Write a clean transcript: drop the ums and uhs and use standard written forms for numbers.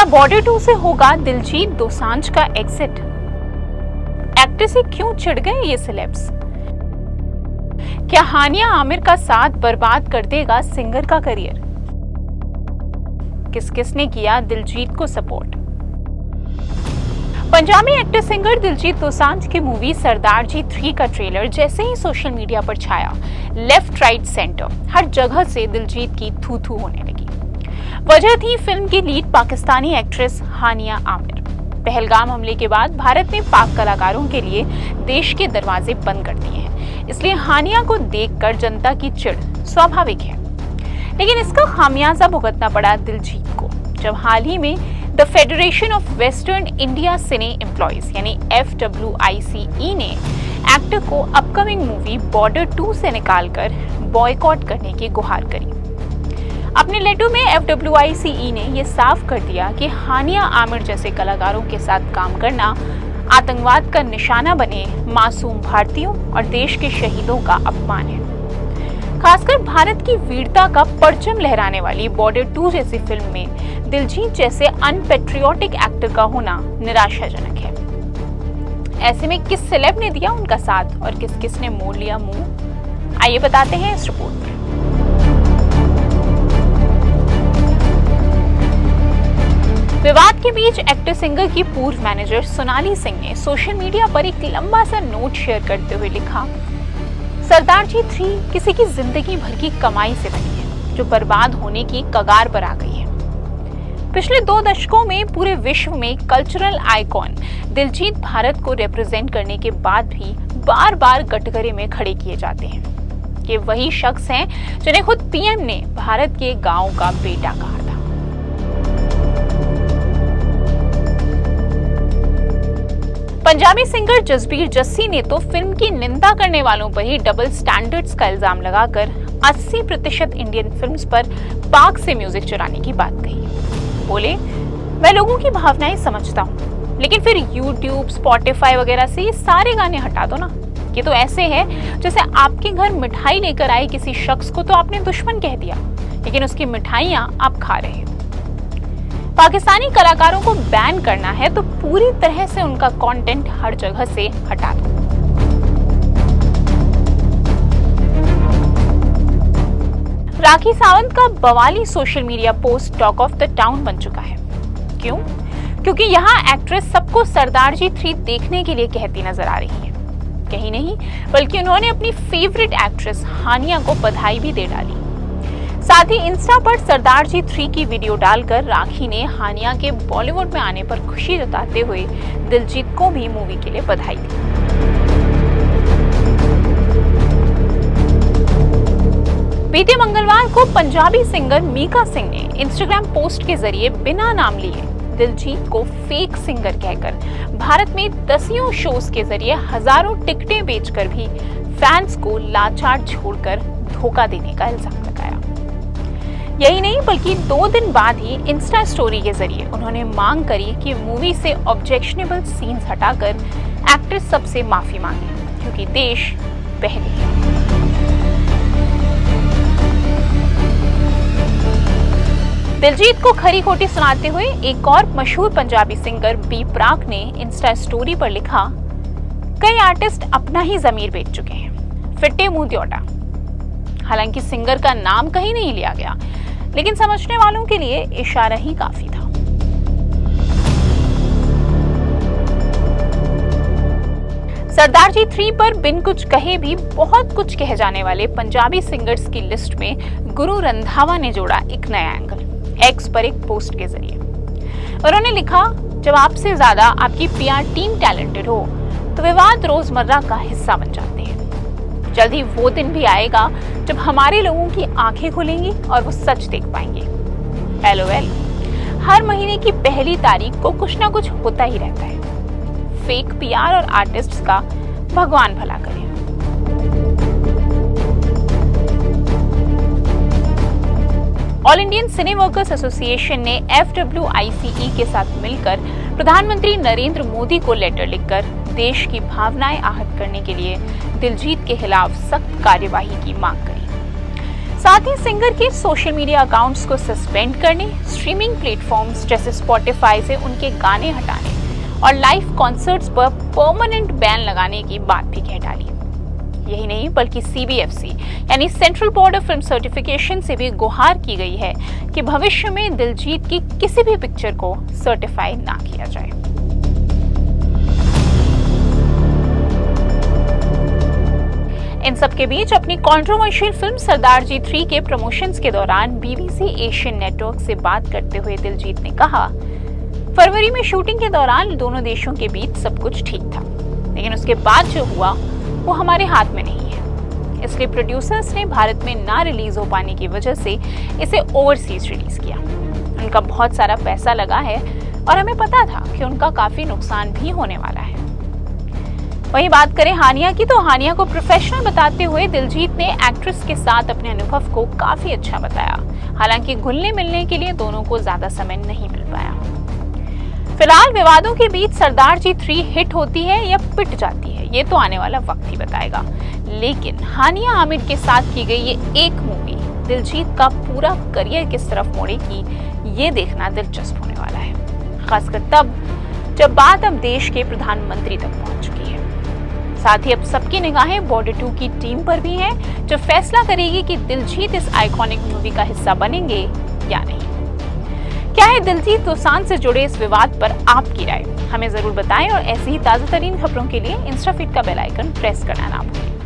Border 2 से होगा दिलजीत दोसांझ का एग्जिट? एक्टर से क्यों चिढ़ गए ये सेलेब्स? क्या हानिया आमिर का साथ बर्बाद कर देगा सिंगर का करियर? किस किसने किया दिलजीत को support? Punjabi actor singer Diljit Dosanjh की मूवी सरदार जी 3 का ट्रेलर जैसे ही सोशल मीडिया पर छाया, लेफ्ट राइट सेंटर हर जगह से दिलजीत की थू थू होने लगी। वजह थी फिल्म की लीड पाकिस्तानी एक्ट्रेस हानिया आमिर। पहलगाम हमले के बाद भारत ने पाक कलाकारों के लिए देश के दरवाजे बंद कर दिए हैं, इसलिए हानिया को देखकर जनता की चिढ़ स्वाभाविक है। लेकिन इसका खामियाजा भुगतना पड़ा दिलजीत को, जब हाल ही में the federation of western India cine employees यानी FWICE ने एक्टर को अपकमिंग मूवी बॉर्डर 2 से निकालकर बॉयकॉट करने की गुहार करी। अपने लेटर में FWICE ने यह साफ कर दिया कि हानिया आमिर जैसे कलाकारों के साथ काम करना आतंकवाद का निशाना बने मासूम भारतीयों और देश के शहीदों का अपमान है। खासकर भारत की वीरता का परचम लहराने वाली बॉर्डर 2 जैसी फिल्म में दिलजीत जैसे अनपेट्रियोटिक एक्टर का होना निराशाजनक है। ऐसे में किस सेलेब ने दिया उनका साथ और किस किस ने मोड़ लिया मुंह, आइए बताते हैं इस रिपोर्ट में। विवाद के बीच एक्टर सिंगर की पूर्व मैनेजर सोनाली सिंह ने सोशल मीडिया पर एक लंबा सा नोट शेयर करते हुए लिखा, सरदार जी 3 किसी की जिंदगी भर की कमाई से बनी है, जो बर्बाद होने की कगार पर आ गई है। पिछले 2 दशकों में पूरे विश्व में कल्चरल आइकॉन दिलजीत भारत को रिप्रेजेंट करने के बाद भी बार बार कटघरे में खड़े किए जाते हैं। ये वही शख्स हैं जिन्हें खुद पीएम ने भारत के गांव का बेटा कहा था। पंजाबी सिंगर जसबीर जस्सी ने तो फिल्म की निंदा करने वालों पर ही डबल स्टैंडर्ड्स का इल्जाम लगाकर 80% इंडियन फिल्म्स पर पाक से म्यूजिक चुराने की बात कही। बोले, मैं लोगों की भावनाएं समझता हूँ, लेकिन फिर YouTube, Spotify वगैरह से ये सारे गाने हटा दो ना। ये तो ऐसे है जैसे आपके घर मिठाई लेकर आए किसी शख्स को तो आपने दुश्मन कह दिया, लेकिन उसकी मिठाइयां आप खा रहे हो। पाकिस्तानी कलाकारों को बैन करना है तो पूरी तरह से उनका कंटेंट हर जगह से हटा दो। राखी सावंत का बवाली social media post talk of the town बन चुका है। क्यों? क्योंकि यहाँ एक्ट्रेस सबको सरदार जी 3 देखने के लिए कहती नजर आ रही है। कहीं नहीं, बल्कि उन्होंने अपनी फेवरेट एक्ट्रेस हानिया को बधाई भी दे डाली। साथ ही इंस्टा पर सरदार जी 3 की वीडियो डालकर राखी ने हानिया के बॉलीवुड में आने पर खुशी जताते हुए दिलजीत को भी मूवी के लिए बधाई दी। बीते मंगलवार को पंजाबी सिंगर मीका सिंह ने इंस्टाग्राम पोस्ट के जरिए बिना नाम लिए दिलजीत को फेक सिंगर कहकर भारत में दसियों शोज के जरिए हजारों टिकटें बेचकर भी फैंस को लाचार छोड़कर धोखा देने का इल्जाम लगाया। यही नहीं, बल्कि 2 दिन बाद ही इंस्टा स्टोरी के जरिए उन्होंने मांग करी कि मूवी से ऑब्जेक्शनेबल सीन्स हटाकर एक्ट्रेस सबसे माफी मांगे, क्योंकि देश पहले है। दिलजीत को खरी खोटी सुनाते हुए एक और मशहूर पंजाबी सिंगर बी प्राक ने इंस्टा स्टोरी पर लिखा, कई आर्टिस्ट अपना ही जमीर बेच चुके हैं, फिट्टे मुंह द्योटा। हालांकि सिंगर का नाम कहीं नहीं लिया गया, लेकिन समझने वालों के लिए इशारा ही काफी था। सरदार जी 3 पर बिन कुछ कहे भी बहुत कुछ कहे जाने वाले पंजाबी सिंगर्स की लिस्ट में गुरु रंधावा ने जोड़ा एक नया एंगल एक्स पर एक पोस्ट के जरिए। उन्होंने लिखा, जब आपसे ज्यादा आपकी PR टीम टैलेंटेड हो तो विवाद रोजमर्रा का हिस्सा बन जाते हैं। जल्द ही वो दिन भी आएगा जब हमारे लोगों की आंखें खुलेंगी और वो सच देख पाएंगे। LOL, हर महीने की पहली तारीख को कुछ ना कुछ होता ही रहता है। फेक PR और आर्टिस्ट्स का भगवान भला करे। ऑल इंडियन सिने वर्कर्स एसोसिएशन ने FWICE के साथ मिलकर प्रधानमंत्री नरेंद्र मोदी को लेटर लिखकर देश की भावनाएं आहत करने के लिए दिलजीत के खिलाफ सख्त कार्यवाही की मांग करी। साथ ही सिंगर के सोशल मीडिया अकाउंट्स को सस्पेंड करने, स्ट्रीमिंग प्लेटफॉर्म्स जैसे स्पॉटिफाई से उनके गाने हटाने और लाइव कॉन्सर्ट्स पर परमानेंट बैन लगाने की बात भी कह डाली। यही नहीं बल्कि CBFC यानी central board of film certification से भी गुहार की गई है कि भविष्य में दिलजीत की किसी भी पिक्चर को सर्टिफाई ना किया जाए। इन सब के बीच अपनी कंट्रोवर्शियल फिल्म सरदारजी 3 के प्रमोशंस के दौरान BBC एशियन नेटवर्क से बात करते हुए दिलजीत ने कहा, फरवरी में शूटिंग के दौरान दोनों देशों के बीच सब कुछ ठीक था, लेकिन उसके बाद जो हुआ वो हमारे हाथ में नहीं है। इसलिए प्रोड्यूसर्स ने भारत में ना रिलीज हो पाने की वजह से इसे ओवरसीज रिलीज किया। उनका बहुत सारा पैसा लगा है और हमें पता था कि उनका काफी नुकसान भी होने वाला है। वहीं बात करें हानिया की, तो हानिया को प्रोफेशनल बताते हुए दिलजीत ने एक्ट्रेस के साथ अपने अनुभव को काफी अच्छा बताया। हालांकि घुलने मिलने के लिए दोनों को ज्यादा समय नहीं मिल पाया। फिलहाल विवादों के बीच सरदारजी 3 हिट होती है या पिट जाती है, ये तो आने वाला वक्त ही बताएगा। लेकिन हानिया आमिर के साथ की गई ये एक मूवी दिलजीत का पूरा करियर किस तरफ मोड़ेगी, ये देखना दिलचस्प होने वाला है, खासकर तब जब बात अब देश के प्रधानमंत्री तक पहुंच चुकी है। साथ ही अब सबकी निगाहें बॉर्डर 2 की टीम पर भी हैं, जो फैसला करेगी कि दिलजीत इस आइकॉनिक मूवी का हिस्सा बनेंगे या नहीं। क्या है दिलजीत दोसांझ से जुड़े इस विवाद पर आपकी राय? हमें जरूर बताएं और ऐसी ही ताजा तरीन खबरों के लिए इंस्टा फीड का बेल आइकन प्रेस करना ना भूलें।